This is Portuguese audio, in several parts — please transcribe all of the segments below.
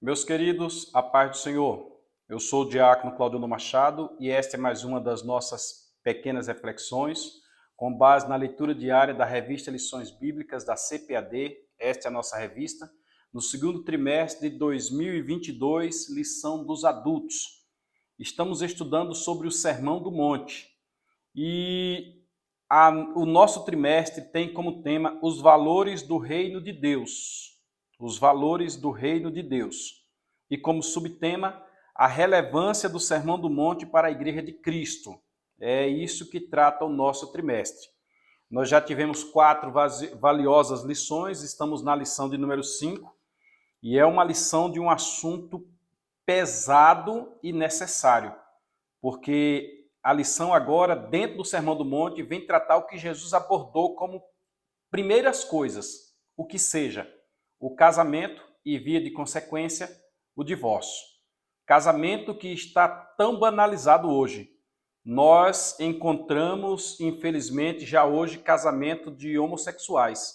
Meus queridos, a paz do Senhor. Eu sou o diácono Claudiono Machado e esta é mais uma das nossas pequenas reflexões com base na leitura diária da revista Lições Bíblicas da CPAD. Esta é a nossa revista. No segundo trimestre de 2022, lição dos adultos. Estamos estudando sobre o Sermão do Monte e o nosso trimestre tem como tema os valores do reino de Deus. Os valores do reino de Deus. E como subtema, a relevância do Sermão do Monte para a Igreja de Cristo. É isso que trata o nosso trimestre. Nós já tivemos 4 valiosas lições, estamos na lição de número 5, e é uma lição de um assunto pesado e necessário, porque a lição agora, dentro do Sermão do Monte, vem tratar o que Jesus abordou como primeiras coisas, o que seja o casamento e, via de consequência, o divórcio. Casamento que está tão banalizado hoje. Nós encontramos, infelizmente, já hoje, casamento de homossexuais.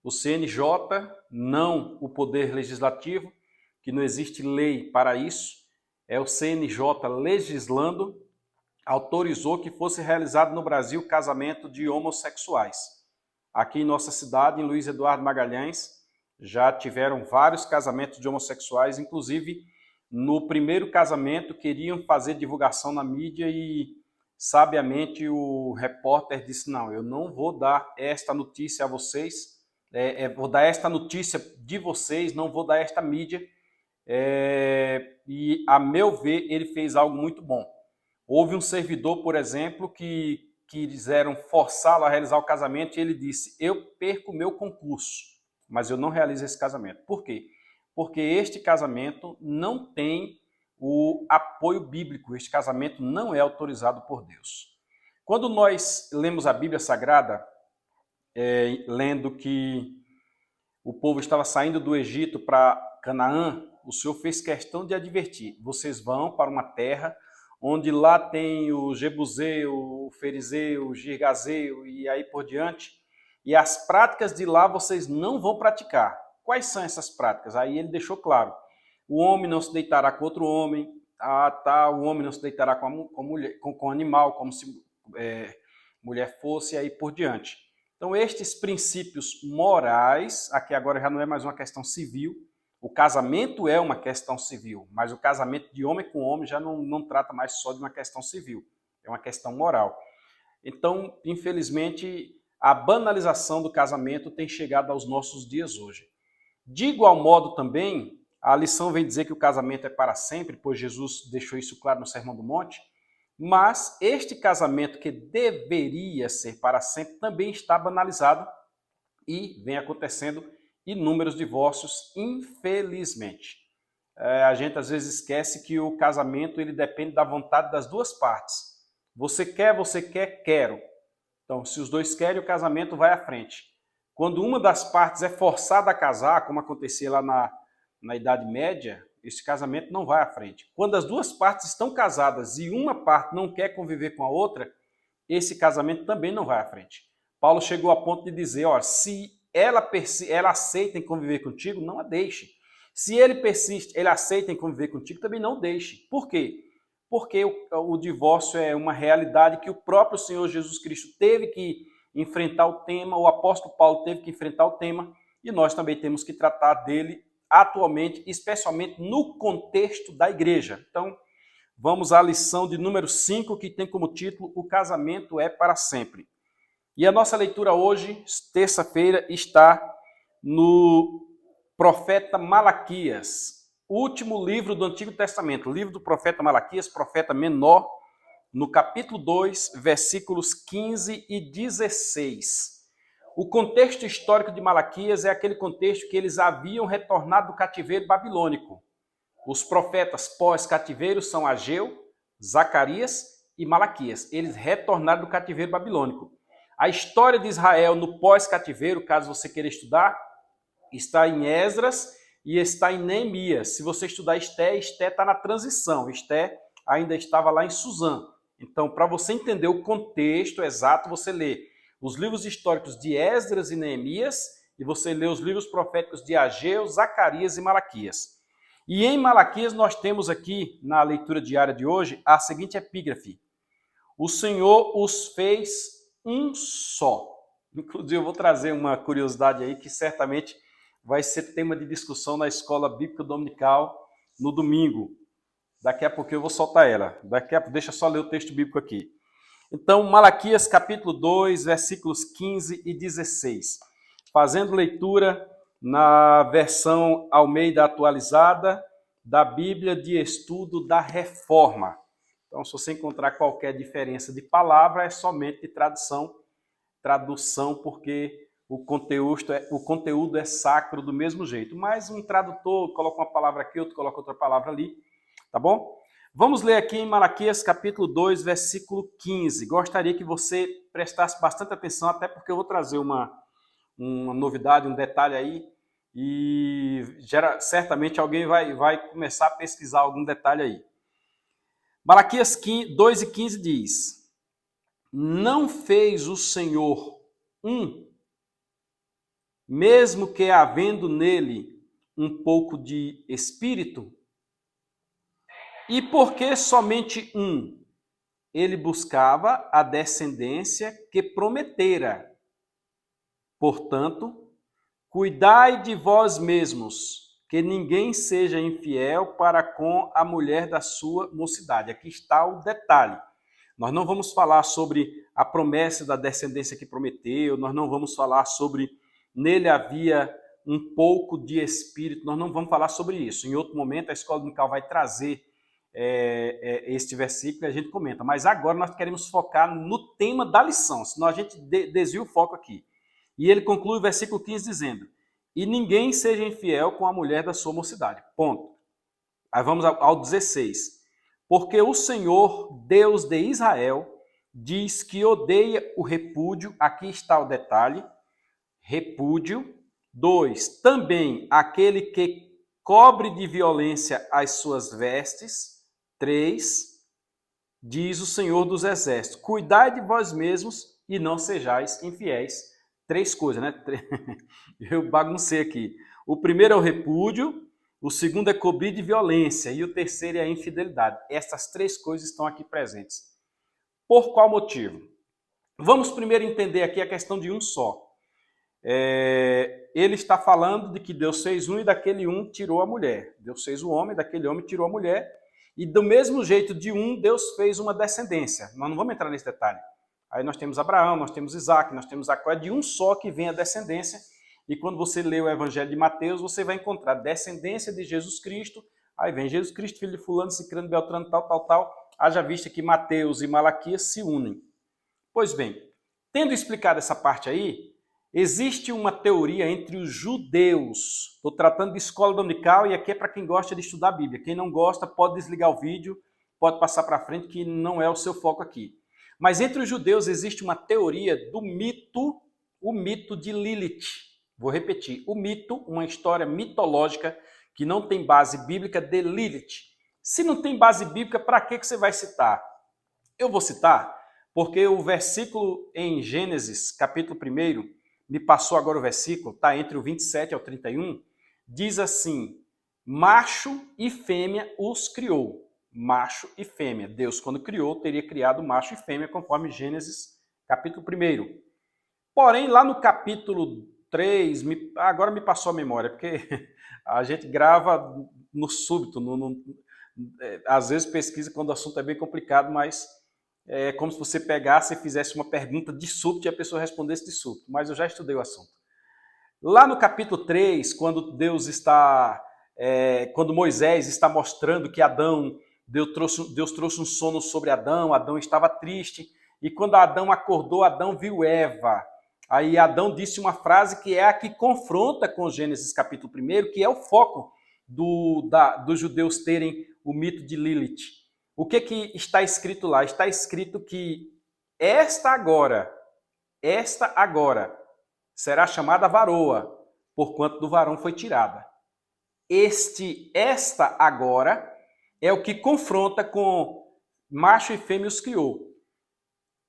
O CNJ, não o Poder Legislativo, que não existe lei para isso, é o CNJ legislando, autorizou que fosse realizado no Brasil casamento de homossexuais. Aqui em nossa cidade, em Luiz Eduardo Magalhães, já tiveram vários casamentos de homossexuais, inclusive no primeiro casamento queriam fazer divulgação na mídia e sabiamente o repórter disse, não, eu não vou dar esta notícia a vocês, vou dar esta notícia de vocês, não vou dar esta mídia, e a meu ver ele fez algo muito bom. Houve um servidor, por exemplo, que quiseram forçá-lo a realizar o casamento e ele disse, eu perco o meu concurso, mas eu não realizo esse casamento. Por quê? Porque este casamento não tem o apoio bíblico, este casamento não é autorizado por Deus. Quando nós lemos a Bíblia Sagrada, lendo que o povo estava saindo do Egito para Canaã, o Senhor fez questão de advertir, vocês vão para uma terra onde lá tem o Jebuseu, o Ferizeu, o Girgazeu e aí por diante, e as práticas de lá vocês não vão praticar. Quais são essas práticas? Aí ele deixou claro. O homem não se deitará com outro homem, o homem não se deitará com animal, como se mulher fosse, e aí por diante. Então, estes princípios morais, aqui agora já não é mais uma questão civil, o casamento é uma questão civil, mas o casamento de homem com homem já não trata mais só de uma questão civil, é uma questão moral. Então, infelizmente, a banalização do casamento tem chegado aos nossos dias hoje. De igual modo também, a lição vem dizer que o casamento é para sempre, pois Jesus deixou isso claro no Sermão do Monte, mas este casamento que deveria ser para sempre também está banalizado e vem acontecendo inúmeros divórcios, infelizmente. A gente às vezes esquece que o casamento ele depende da vontade das duas partes. Você quer, quero. Então, se os dois querem, o casamento vai à frente. Quando uma das partes é forçada a casar, como acontecia lá na Idade Média, esse casamento não vai à frente. Quando as duas partes estão casadas e uma parte não quer conviver com a outra, esse casamento também não vai à frente. Paulo chegou a ponto de dizer, ó, se ela aceita em conviver contigo, não a deixe. Se ele persiste, ele aceita em conviver contigo, também não deixe. Por quê? Porque o divórcio é uma realidade que o próprio Senhor Jesus Cristo teve que enfrentar o tema, o apóstolo Paulo teve que enfrentar o tema, e nós também temos que tratar dele atualmente, especialmente no contexto da igreja. Então, vamos à lição de número 5, que tem como título O Casamento é para Sempre. E a nossa leitura hoje, terça-feira, está no profeta Malaquias, último livro do Antigo Testamento, livro do profeta Malaquias, profeta menor, no capítulo 2, versículos 15 e 16. O contexto histórico de Malaquias é aquele contexto que eles haviam retornado do cativeiro babilônico. Os profetas pós-cativeiro são Ageu, Zacarias e Malaquias. Eles retornaram do cativeiro babilônico. A história de Israel no pós-cativeiro, caso você queira estudar, está em Esdras e está em Neemias. Se você estudar Esté está na transição. Esté ainda estava lá em Suzã. Então, para você entender o contexto exato, você lê os livros históricos de Esdras e Neemias e você lê os livros proféticos de Ageu, Zacarias e Malaquias. E em Malaquias nós temos aqui, na leitura diária de hoje, a seguinte epígrafe: o Senhor os fez um só. Inclusive, eu vou trazer uma curiosidade aí que certamente vai ser tema de discussão na escola bíblica dominical no domingo. Daqui a pouco eu vou soltar ela. Deixa eu só ler o texto bíblico aqui. Então, Malaquias capítulo 2, versículos 15 e 16. Fazendo leitura na versão Almeida atualizada da Bíblia de Estudo da Reforma. Então, se você encontrar qualquer diferença de palavra, é somente de tradução, porque o conteúdo é sacro do mesmo jeito. Mas um tradutor coloca uma palavra aqui, outro coloca outra palavra ali, tá bom? Vamos ler aqui em Malaquias capítulo 2, versículo 15. Gostaria que você prestasse bastante atenção, até porque eu vou trazer uma novidade, um detalhe aí, e certamente alguém vai começar a pesquisar algum detalhe aí. Malaquias 2 e 15 diz: não fez o Senhor mesmo que havendo nele um pouco de espírito? E por que somente ele buscava a descendência que prometera. Portanto, cuidai de vós mesmos, que ninguém seja infiel para com a mulher da sua mocidade. Aqui está o detalhe. Nós não vamos falar sobre a promessa da descendência que prometeu, nós não vamos falar sobre nele havia um pouco de espírito, nós não vamos falar sobre isso. Em outro momento, a escola dominical vai trazer este versículo e a gente comenta. Mas agora nós queremos focar no tema da lição, senão a gente desvia o foco aqui. E ele conclui o versículo 15 dizendo: e ninguém seja infiel com a mulher da sua mocidade. Ponto. Aí vamos ao 16. Porque o Senhor, Deus de Israel, diz que odeia o repúdio. Aqui está o detalhe. Repúdio. 2. Também aquele que cobre de violência as suas vestes. 3. Diz o Senhor dos Exércitos: cuidai de vós mesmos e não sejais infiéis. 3 coisas, né? Eu baguncei aqui. O primeiro é o repúdio, o segundo é cobrir de violência e o terceiro é a infidelidade. Essas 3 coisas estão aqui presentes. Por qual motivo? Vamos primeiro entender aqui a questão de um só. Ele está falando de que Deus fez e daquele tirou a mulher. Deus fez o homem, daquele homem tirou a mulher. E do mesmo jeito de Deus fez uma descendência. Nós não vamos entrar nesse detalhe. Aí nós temos Abraão, nós temos Isaac, nós temos Jacó. É de só que vem a descendência. E quando você lê o Evangelho de Mateus, você vai encontrar descendência de Jesus Cristo. Aí vem Jesus Cristo, filho de fulano, cicrano, beltrano, tal. Haja vista que Mateus e Malaquias se unem. Pois bem, tendo explicado essa parte aí, existe uma teoria entre os judeus. Estou tratando de escola dominical e aqui é para quem gosta de estudar a Bíblia. Quem não gosta pode desligar o vídeo, pode passar para frente, que não é o seu foco aqui. Mas entre os judeus existe uma teoria do mito, o mito de Lilith. Vou repetir, o mito, uma história mitológica que não tem base bíblica de Lilith. Se não tem base bíblica, para que você vai citar? Eu vou citar porque o versículo em Gênesis, capítulo 1, me passou agora o versículo, está entre o 27 ao 31, diz assim: macho e fêmea os criou. Macho e fêmea. Deus, quando criou, teria criado macho e fêmea, conforme Gênesis, capítulo 1. Porém, lá no capítulo 3, agora me passou a memória, porque a gente grava no súbito, às vezes pesquisa quando o assunto é bem complicado, mas é como se você pegasse e fizesse uma pergunta de súbito e a pessoa respondesse de súbito, mas eu já estudei o assunto. Lá no capítulo 3, quando quando Moisés está mostrando que Deus trouxe um sono sobre Adão, Adão estava triste, e quando Adão acordou, Adão viu Eva. Aí Adão disse uma frase que é a que confronta com Gênesis capítulo 1, que é o foco dos judeus terem o mito de Lilith. O que está escrito lá? Está escrito que esta agora será chamada varoa, porquanto do varão foi tirada. Esta agora é o que confronta com macho e fêmea os criou.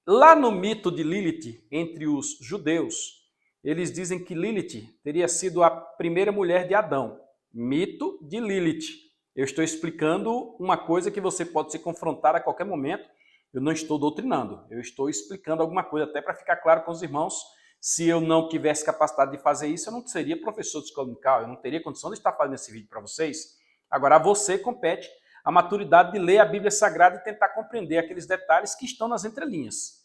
Lá no mito de Lilith, entre os judeus, eles dizem que Lilith teria sido a primeira mulher de Adão. Mito de Lilith. Eu estou explicando uma coisa que você pode se confrontar a qualquer momento. Eu não estou doutrinando, eu estou explicando alguma coisa, até para ficar claro com os irmãos. Se eu não tivesse capacidade de fazer isso, eu não seria professor de escola dominical, eu não teria condição de estar fazendo esse vídeo para vocês. Agora, a você compete a maturidade de ler a Bíblia Sagrada e tentar compreender aqueles detalhes que estão nas entrelinhas.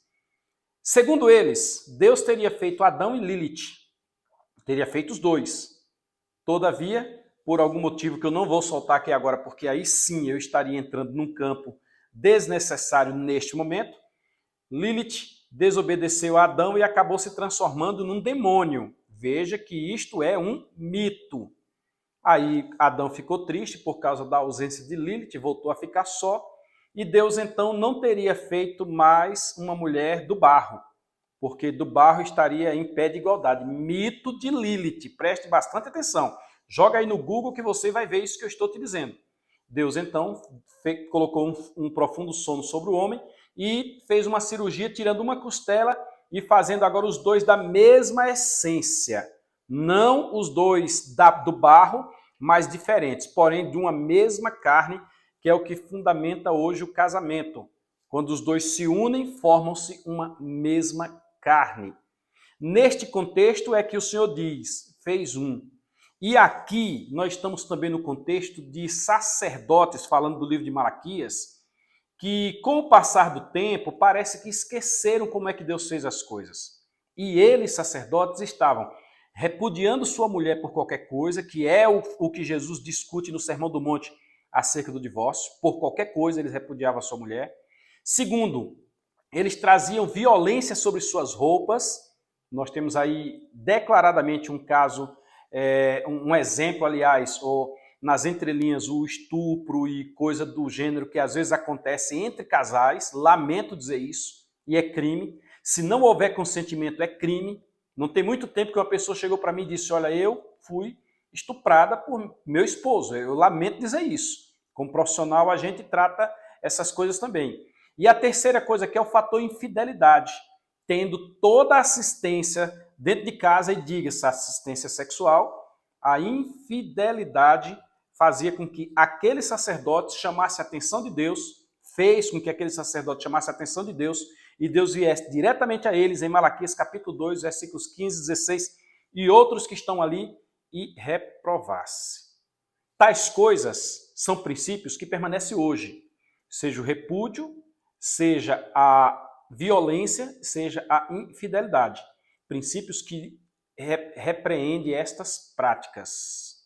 Segundo eles, Deus teria feito Adão e Lilith, teria feito os dois. Todavia, por algum motivo que eu não vou soltar aqui agora, porque aí sim eu estaria entrando num campo desnecessário neste momento, Lilith desobedeceu a Adão e acabou se transformando num demônio. Veja que isto é um mito. Aí Adão ficou triste por causa da ausência de Lilith, voltou a ficar só, e Deus então não teria feito mais uma mulher do barro, porque do barro estaria em pé de igualdade. Mito de Lilith, preste bastante atenção. Joga aí no Google que você vai ver isso que eu estou te dizendo. Deus então colocou um profundo sono sobre o homem e fez uma cirurgia tirando uma costela e fazendo agora os dois da mesma essência. Não os dois do barro, mas diferentes, porém de uma mesma carne, que é o que fundamenta hoje o casamento. Quando os dois se unem, formam-se uma mesma carne. Neste contexto é que o Senhor diz, fez um. E aqui nós estamos também no contexto de sacerdotes, falando do livro de Malaquias, que com o passar do tempo parece que esqueceram como é que Deus fez as coisas. E eles, sacerdotes, estavam repudiando sua mulher por qualquer coisa, que é o que Jesus discute no Sermão do Monte acerca do divórcio. Por qualquer coisa eles repudiavam a sua mulher. Segundo, eles traziam violência sobre suas roupas. Nós temos aí declaradamente um caso, um exemplo, aliás, ou nas entrelinhas, o estupro e coisa do gênero que às vezes acontece entre casais. Lamento dizer isso, e é crime. Se não houver consentimento, é crime. Não tem muito tempo que uma pessoa chegou para mim e disse, olha, eu fui estuprada por meu esposo. Eu lamento dizer isso. Como profissional, a gente trata essas coisas também. E a terceira coisa que é o fator infidelidade. Tendo toda a assistência dentro de casa, e diga-se assistência sexual, a infidelidade fazia com que aquele sacerdote chamasse a atenção de Deus, fez com que aquele sacerdote chamasse a atenção de Deus, e Deus viesse diretamente a eles, em Malaquias capítulo 2, versículos 15 e 16, e outros que estão ali, e reprovasse. Tais coisas são princípios que permanecem hoje, seja o repúdio, seja a violência, seja a infidelidade. Princípios que repreendem estas práticas.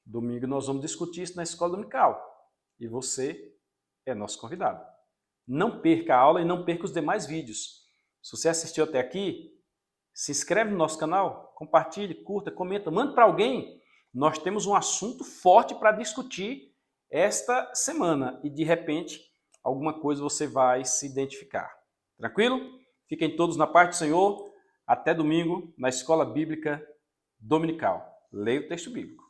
Domingo nós vamos discutir isso na escola dominical. E você é nosso convidado. Não perca a aula e não perca os demais vídeos. Se você assistiu até aqui, se inscreve no nosso canal, compartilhe, curta, comenta, manda para alguém. Nós temos um assunto forte para discutir esta semana e de repente alguma coisa você vai se identificar. Tranquilo? Fiquem todos na paz do Senhor. Até domingo na Escola Bíblica Dominical. Leia o texto bíblico.